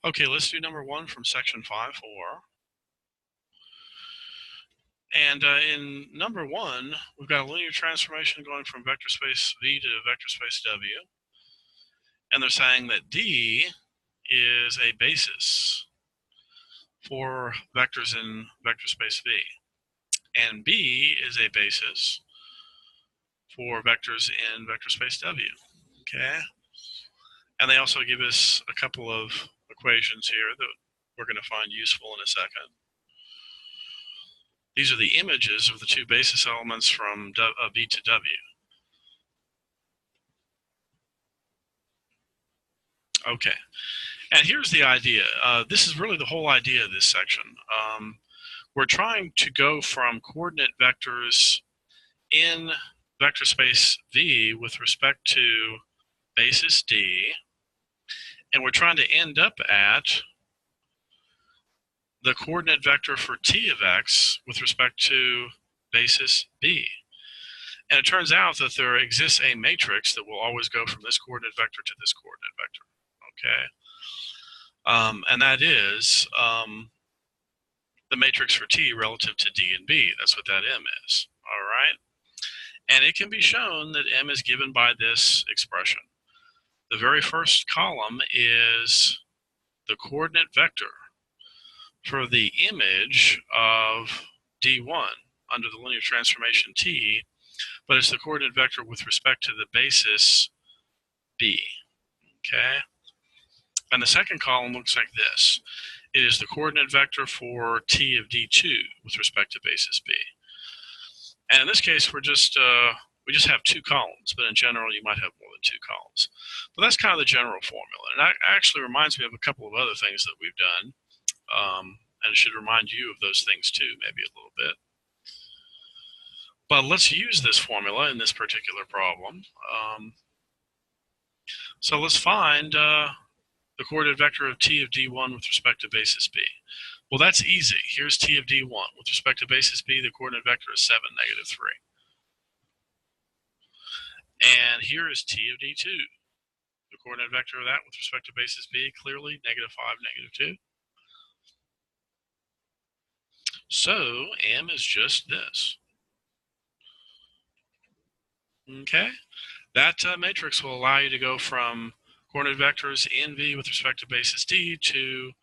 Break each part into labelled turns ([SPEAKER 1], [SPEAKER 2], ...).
[SPEAKER 1] Okay, let's do number 1 from section 5.4. And in number 1, we've got a linear transformation going from vector space V to vector space W. And they're saying that D is a basis for vectors in vector space V. And B is a basis for vectors in vector space W. Okay? And they also give us a couple of equations here that we're going to find useful in a second. These are the images of the two basis elements from V to W. Okay, and here's the idea. This is really the whole idea of this section. We're trying to go from coordinate vectors in vector space V with respect to basis D, and we're trying to end up at the coordinate vector for T of X with respect to basis B. And it turns out that there exists a matrix that will always go from this coordinate vector to this coordinate vector. Okay, and that is the matrix for T relative to D and B. That's what that M is. All right, and it can be shown that M is given by this expression. The very first column is the coordinate vector for the image of D1 under the linear transformation T, but it's the coordinate vector with respect to the basis B. Okay, and the second column looks like this. It is the coordinate vector for T of D2 with respect to basis B. And in this case, we just have two columns, but in general, you might have more than two columns. But that's kind of the general formula. And that actually reminds me of a couple of other things that we've done. And it should remind you of those things too, maybe a little bit. But let's use this formula in this particular problem. So let's find the coordinate vector of T of D1 with respect to basis B. Well, that's easy. Here's T of D1. With respect to basis B, the coordinate vector is 7, -3. And here is T of D2. The coordinate vector of that with respect to basis B, clearly -5, -2. So M is just this. Okay? That matrix will allow you to go from coordinate vectors in V with respect to basis D to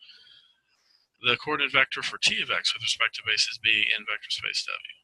[SPEAKER 1] the coordinate vector for T of X with respect to basis B in vector space W.